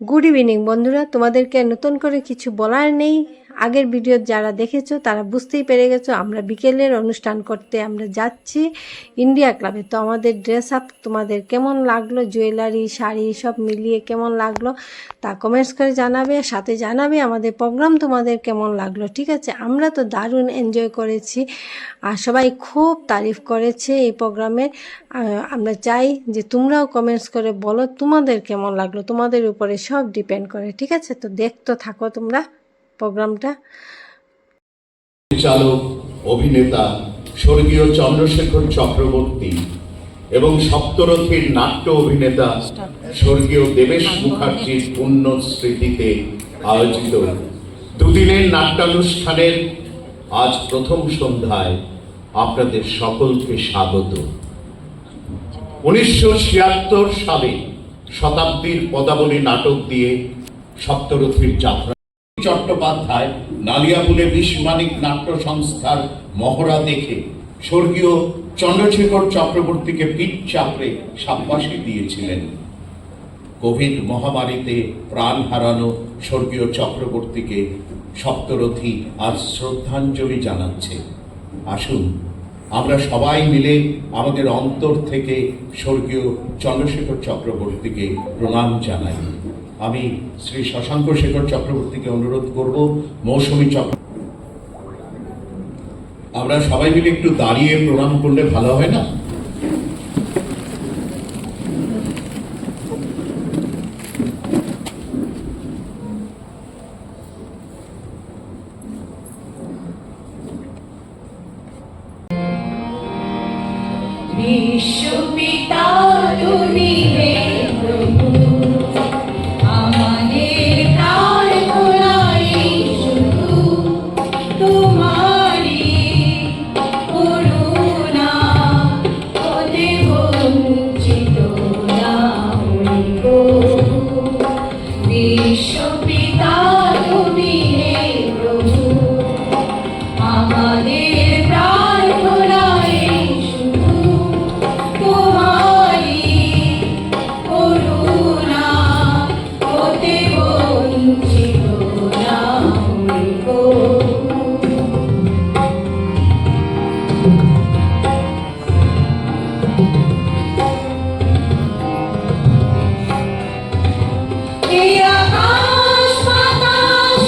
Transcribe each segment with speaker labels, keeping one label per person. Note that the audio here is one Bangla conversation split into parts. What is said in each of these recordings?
Speaker 1: গুড ইভিনিং বন্ধুরা, তোমাদেরকে নতুন করে কিছু বলার নেই। আগের ভিডিও যারা দেখেছো তারা বুঝতেই পেরে গেছো আমরা বিকেলের অনুষ্ঠান করতে আমরা যাচ্ছি ইন্ডিয়া ক্লাবে। তো আমাদের ড্রেস আপ তোমাদের কেমন লাগলো, জুয়েলারি শাড়ি সব মিলিয়ে কেমন লাগলো তা কমেন্টস করে জানাবে, সাথে জানাবে আমাদের প্রোগ্রাম তোমাদের কেমন লাগলো। ঠিক আছে, আমরা তো দারুণ এনজয় করেছি আর সবাই খুব তারিফ করেছে এই প্রোগ্রামের। আমরা চাই যে তোমরাও কমেন্টস করে বলো তোমাদের কেমন লাগলো, তোমাদের উপরে সব ডিপেন্ড করে। ঠিক আছে, তো দেখতে থাকো তোমরা প্রোগ্রামটা।
Speaker 2: পরিচালক অভিনেতা স্বর্গীয় চন্দ্রশেখর চক্রবর্তী এবং সপ্তরথীর নাট্য অভিনেতা স্বর্গীয় দেবেশ মুখার্জির পুণ্য স্মৃতিতে আয়োজিত দুদিনের নাট্যানুষ্ঠানের আজ প্রথম সন্ধ্যায় আপনাদের সকলকে স্বাগত। 1976 সালে শতাব্দীর পদাবলী নাটক দিয়ে সপ্তরথীর যাত্রা চট্টোপাধ্যায় নালিয়াপুলে বিশ্বমানিক নাট্য সংস্থার মহড়া দেখে স্বর্গীয় চন্দ্রশেখর চক্রবর্তীকে পিঠ চাপড়ে সাব্বাসী দিয়েছিলেন। কোভিড মহামারীতে প্রাণ হারানো স্বর্গীয় চক্রবর্তীকে সপ্তরথী আজ শ্রদ্ধাঞ্জলি জানাচ্ছে। আসুন আমরা সবাই মিলে আমাদের অন্তর থেকে স্বর্গীয় চন্দ্রশেখর চক্রবর্তীকে প্রণাম জানাই। আমি শ্রী শশাঙ্ক শেখর চক্রবর্তীকে অনুরোধ করব, মৌসুমী আমরা সবাই মিলে একটু দাঁড়িয়ে প্রণাম করলে ভালো হয় না?
Speaker 3: বিশ্বপিতা তুমি হে প্রভু, আমাদের প্রাণ খোলাই শুধু তোমারি করুণা, হতে বঞ্চিত না হইব। বিশ্বপিতা তুমি হে প্রভু, আমাদের প্রাণ খোলাই শুধু তোমারি করুণা, হতে বঞ্চিত না হইব। এই আকাশ বাতাস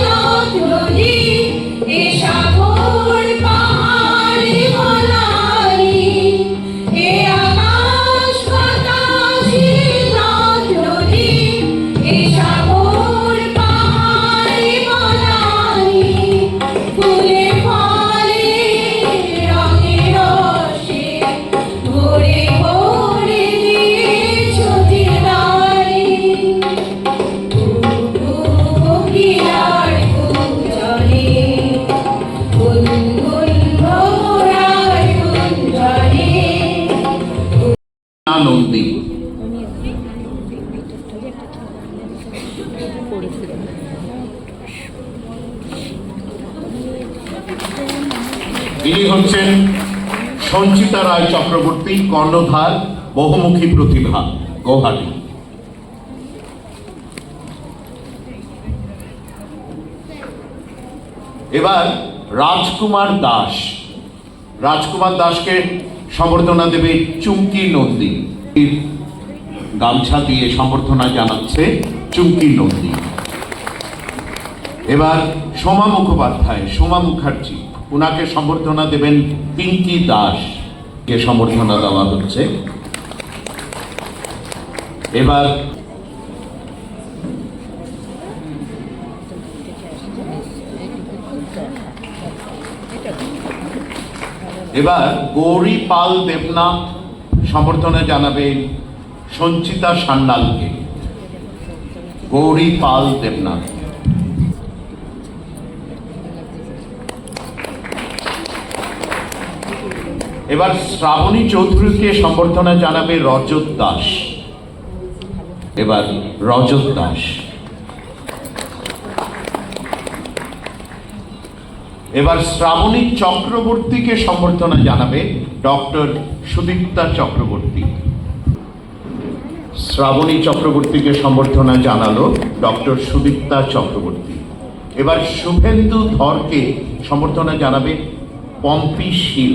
Speaker 3: নদ নদী, এ সাগর পাহাড় বনানী, এ আকাশ বাতাস নদ নদী, এ সাগর পাহাড় বনানী, ফুলে ফলে রঙে রসে ভরে ভরে দিয়েছ দিদারি। কোকিলার কুঞ্জরে গুনগুন ভোরার কুঞ্জরে।
Speaker 2: নন্দী ইনি হচ্ছেন সঞ্চিতা রায় চক্রবর্তী, কর্ণধার, বহুমুখী প্রতিভা, গৌহাটি। এবার রাজকুমার দাস, রাজকুমার দাসকে সম্বর্ধনা দেবে চুমকি নন্দী। গামছা দিয়ে সম্বর্ধনা জানাচ্ছে চুমকি নন্দী। এবার সোমা মুখোপাধ্যায়, সোমা মুখার্জি, ওনাকে সম্বর্ধনা দেবেন পিঙ্কি দাস, কে সম্বর্ধনা দেওয়া হচ্ছে। এবার গৌরী পাল দেবনাথ সম্বর্ধনা জানাবে সঞ্চিতা সান্যালকে। গৌরী পাল দেবনাথ। এবার শ্রাবণী চৌধুরীকে সম্বর্ধনা জানাবে রজত দাস। এবার রজত দাস। এবার শ্রাবণী চক্রবর্তীকে সম্বর্ধনা জানাবে ডক্টর সুদীপ্তা চক্রবর্তী। শ্রাবণী চক্রবর্তীকে সম্বর্ধনা জানালো ডক্টর সুদীপ্তা চক্রবর্তী। এবার শুভেন্দু ধরকে সম্বর্ধনা জানাবে পম্পি শীল।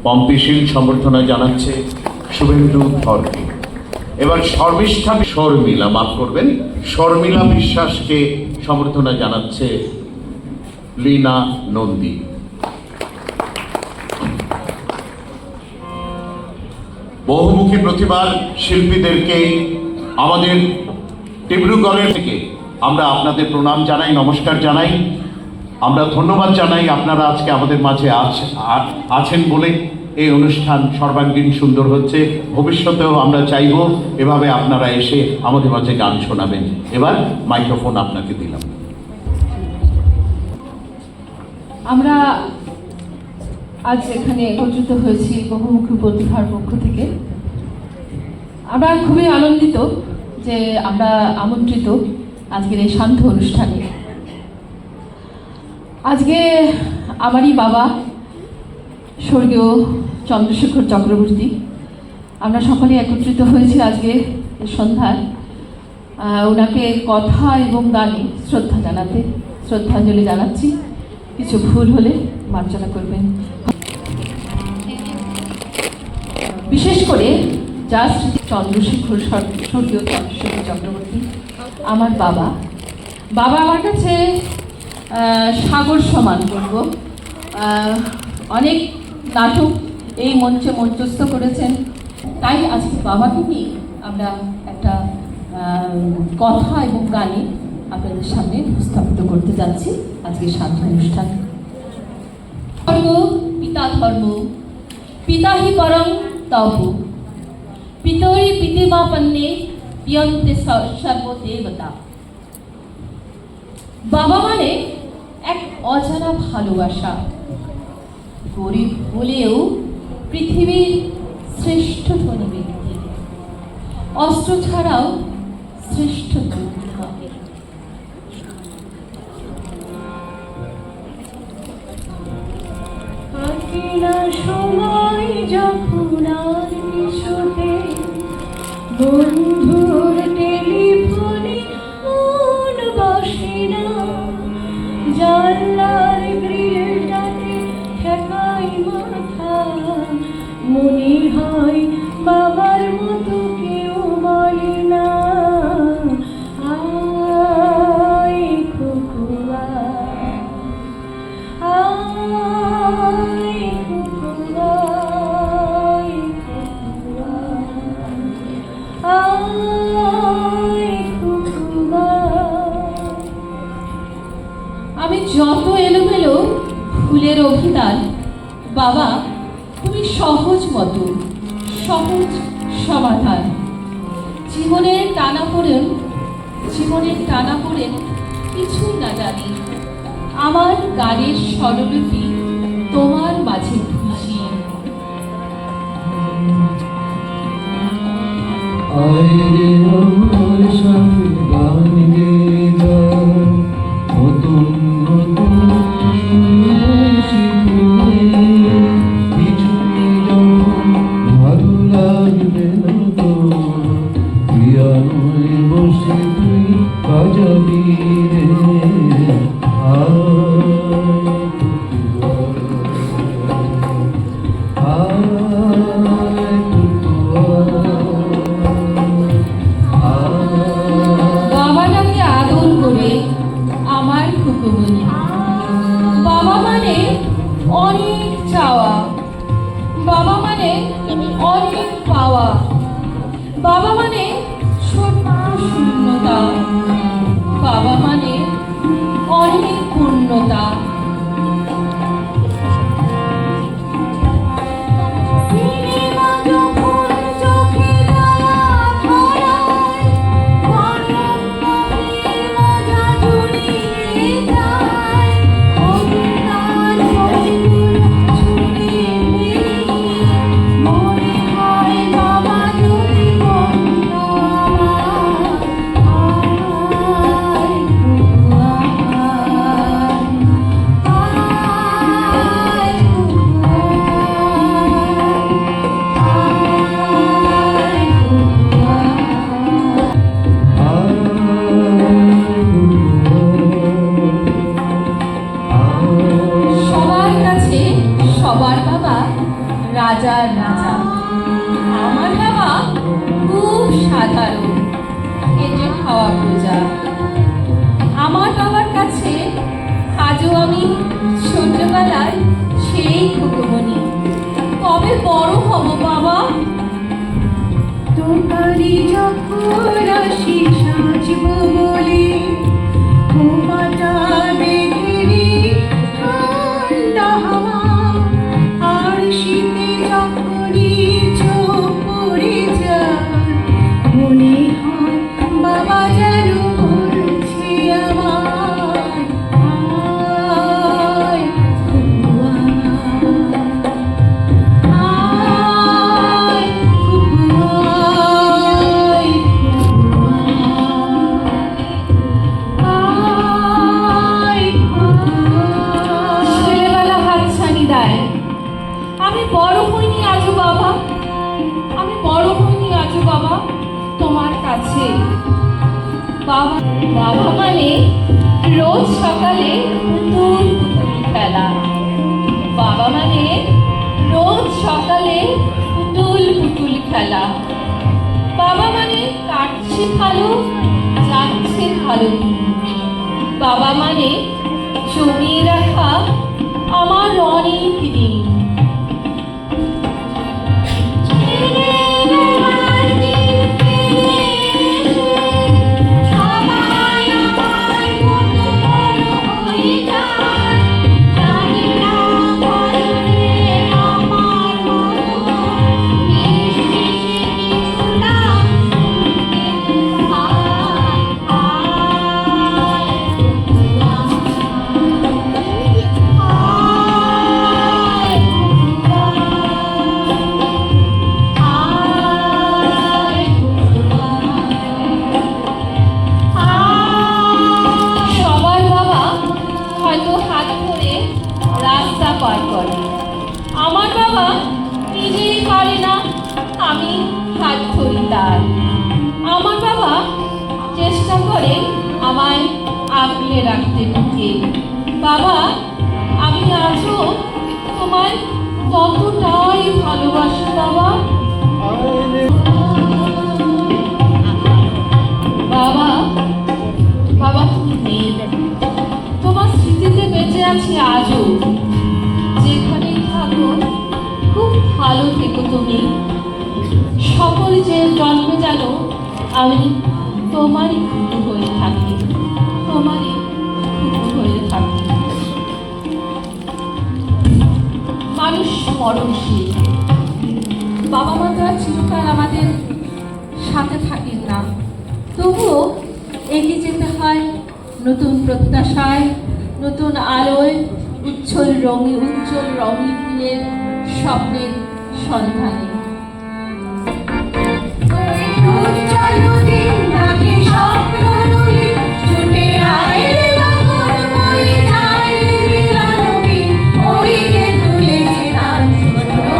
Speaker 2: পম্পি শীল সম্বর্ধনা জানাচ্ছে শুভেন্দু ধরকে। এবার শর্মিলা বিশ্বাসকে সম্বর্ধনা জানাচ্ছে লীনা নন্দী। বহুমুখী প্রতিভার শিল্পীদেরকে আমাদের ডিব্রুগড়ের থেকে আমরা আপনাদের প্রণাম জানাই, নমস্কার জানাই, আমরা ধন্যবাদ জানাই। আপনারা আজকে আমাদের মাঝে আছেন বলে এই অনুষ্ঠান সর্বাঙ্গীন সুন্দর হচ্ছে। ভবিষ্যতেও আমরা চাইব এভাবে আপনারা এসে আমাদের মাঝে গান শোনাবেন। এবার মাইক্রোফোন আপনাকে দিলাম।
Speaker 4: আমরা আজ এখানে একত্রিত হয়েছি বহুমুখী প্রতিভার পক্ষ থেকে। আমরা খুবই আনন্দিত যে আমরা আমন্ত্রিত আজকের এই শান্ত অনুষ্ঠানে। আজকে আমারই বাবা স্বর্গীয় চন্দ্রশেখর চক্রবর্তী, আমরা সকলে একত্রিত হয়েছি আজকে এই সন্ধ্যায় ওনাকে কথা এবং গানে শ্রদ্ধাঞ্জলি জানাচ্ছি। কিছু ভুল হলে মার্জনা করবেন। বিশেষ করে জাস্ট স্বর্গীয় চন্দ্রশেখর চক্রবর্তী আমার বাবা আমার কাছে সাগর সমান করব। অনেক নাটক এই মঞ্চে মঞ্চস্থ করেছেন, তাই আজকে বাবাকে নিয়ে আমরা একটা কথা এবং গানে আপনাদের সামনে উপস্থাপিত করতে যাচ্ছি আজকে শান্ত অনুষ্ঠান। ধর্ম পিতা ধর্ম, পিতা হি পরম তব, পিতরি পিতিমাপন্নে পিয়ন্তে সর্বদেবতা। বাবা মানে এক অজানা ভালোবাসা, গরিব হলেও পৃথিবীর শ্রেষ্ঠ ধনী ব্যক্তি, অস্ত্র ছাড়াও শ্রেষ্ঠ যোদ্ধা।
Speaker 3: সময় যখন আর কিছুতে বন্ধুর টেলিফোনে মন বসে না, জানলার গ্রিলটাতে ঠেকাই মাথা, মনে হয় বাবার মতো কেউ বলে না, আয় কুকুয়া আয় কুকুয়া আয় কুকুয়া।
Speaker 4: আমি যত এলোমেলো ফুলের অভিধান, বাবা তুমি সহজ মতো, সহজ সমাধান। জীবনের টানাপোড়েন কিছুই না জানি, আমার গানের স্বরলিপি তোমার মাঝে খুশি।
Speaker 5: আইরে আমার সাথে গান গেয়ে যাও, নতুন নতুন শিখবে, কিছুই যখন ভালো লাগবে না তো, পিয়ানোয় বসে তুই বাজাবি রে, আয় কুকুয়া, আয়
Speaker 4: এ যে হাওয়া পূজা। আমার বাবার কাছে আজও আমি ছোটবেলায় সেই খুকুমনি। কবে বড় হব বাবা?
Speaker 3: তোমারি যখন রাশি সাজব বলে ঘুমাটা বেগিরি ঠান্ডা হাওয়া আর শীতে যখনই চোখ পড়ে যায় মনে হয় বাবা যেন বলছে আমার আয় খুয়া আয় খুয়াই আয়
Speaker 4: ছেলেবেলা হাতছানি দেয়। আমি বড় হইনি আজও বাবা, আমি বড় হইনি আজও বাবা তোমার কাছে। বাবা বাবা মানে রোজ সকালে পুতুল পুতুল খেলা। বাবা মানে রোজ সকালে পুতুল পুতুল খেলা। বাবা মানে কাটছে ভালো, যাচ্ছে ভালো। বাবা মানে জমিয়ে রাখা আমার অনেক দিন। সবার বাবা হয়তো হাত ধরে রাস্তা পার করে, আমার বাবা নিজেই পারে না, আমি হাত ধরি তার। আমার বাবা চেষ্টা করে আমায় আগলে রাখতে বুকে। বাবা আমি আজও তোমায় ততটাই ভালোবাসি বাবা। বাবা বাবা তুমি নেই, তোমার স্মৃতিতে বেঁচে আছি আজও। যেখানেই থাকো খুব ভালো থেকো তুমি। সকল যে জন্মে যেন আমি তোমারই খুঁজো হয়ে থাকি, তোমারই খুঁজো হয়ে থাকি। মানুষ মরণশীল, বাবা মা তো আর চিরকাল আমাদের সাথে থাকেন না, তবুও এগিয়ে যেতে হয় নতুন প্রত্যাশায়, নতুন আলোয়, উজ্জ্বল রঙিন ফুলের স্বপ্নের সন্ধানে।
Speaker 3: চলো দিন নাকি স্বপ্ন নদী ছুটে আয় রে বাবর বয়ে যায় রে মিলানবী ওই যে তুলেছে তার শোনো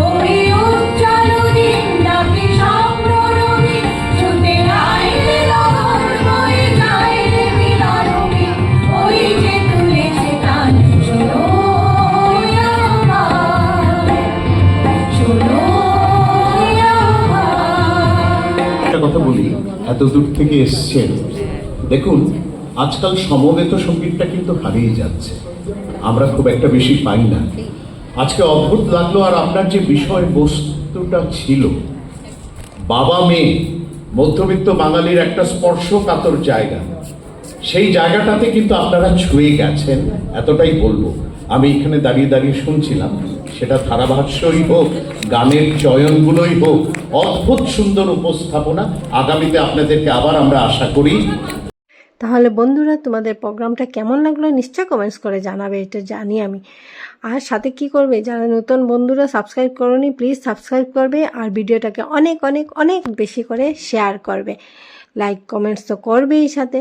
Speaker 3: ওই উজ্জ্বল দিন নাকি স্বপ্ন নদী ছুটে আয় রে বাবর বয়ে যায় রে মিলানবী ওই যে তুলেছে তার
Speaker 2: একটা কথা বলি, এত দূর থেকে এসছেন, দেখুন আজকাল সমবেত সঙ্গীতটা কিন্তু হারিয়ে যাচ্ছে, আমরা খুব একটা বেশি পাই না। আজকে অদ্ভুত লাগলো, আর আপনার যে বিষয় বস্তুটা ছিল বাবা মেয়ে, মধ্যবিত্ত বাঙালির একটা স্পর্শকাতর জায়গা, সেই জায়গাটাতে কিন্তু আপনারা ছুঁয়ে গেছেন, এতটাই বলবো। আমি এখানে দাঁড়িয়ে দাঁড়িয়ে শুনছিলাম, সেটা ধারাভাষ্যই হোক, গানের চয়নগুলোই হোক, অদ্ভুত সুন্দর উপস্থাপনা। আগামীতে আপনাদেরকে আবার আমরা আশা করি।
Speaker 1: তাহলে বন্ধুরা তোমাদের প্রোগ্রামটা কেমন লাগলো নিশ্চয় কমেন্টস করে জানাবে, এটা জানি আমি। আর সাথে কি করবে, যারা নতুন বন্ধুরা সাবস্ক্রাইব করোনি প্লিজ সাবস্ক্রাইব করবে, আর ভিডিওটাকে অনেক অনেক অনেক বেশি করে শেয়ার করবে। লাইক কমেন্টস তো করবেই সাথে।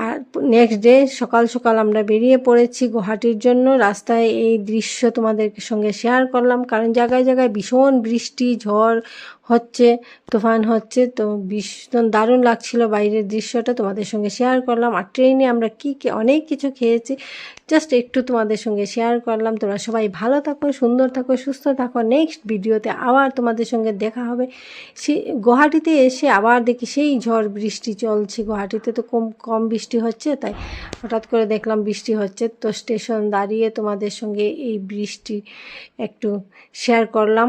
Speaker 1: আর নেক্সট ডে সকাল সকাল আমরা বেরিয়ে পড়েছি গুয়াহাটির জন্য। রাস্তায় এই দৃশ্য তোমাদের সঙ্গে শেয়ার করলাম, কারণ জায়গায় জায়গায় ভীষণ বৃষ্টি ঝড় হচ্ছে, তুফান হচ্ছে, তো ভীষণ দারুণ লাগছিল বাইরের দৃশ্যটা, তোমাদের সঙ্গে শেয়ার করলাম। আর ট্রেনে আমরা কি অনেক কিছু খেয়েছি, জাস্ট একটু তোমাদের সঙ্গে শেয়ার করলাম। তোমরা সবাই ভালো থাকো, সুন্দর থাকো, সুস্থ থাকো। নেক্সট ভিডিওতে আবার তোমাদের সঙ্গে দেখা হবে। গুয়াহাটিতে এসে আবার দেখি সেই ঝড় বৃষ্টি চলছে। গুয়াহাটিতে তো কম বৃষ্টি হচ্ছে, তাই হঠাৎ করে দেখলাম বৃষ্টি হচ্ছে, তো স্টেশন দাঁড়িয়ে তোমাদের সঙ্গে এই বৃষ্টি একটু শেয়ার করলাম,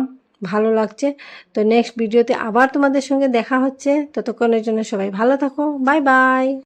Speaker 1: ভালো লাগছে। তো নেক্সট ভিডিওতে আবার তোমাদের সঙ্গে দেখা হচ্ছে, ততক্ষণের জন্য সবাই ভালো থাকো, বাই বাই।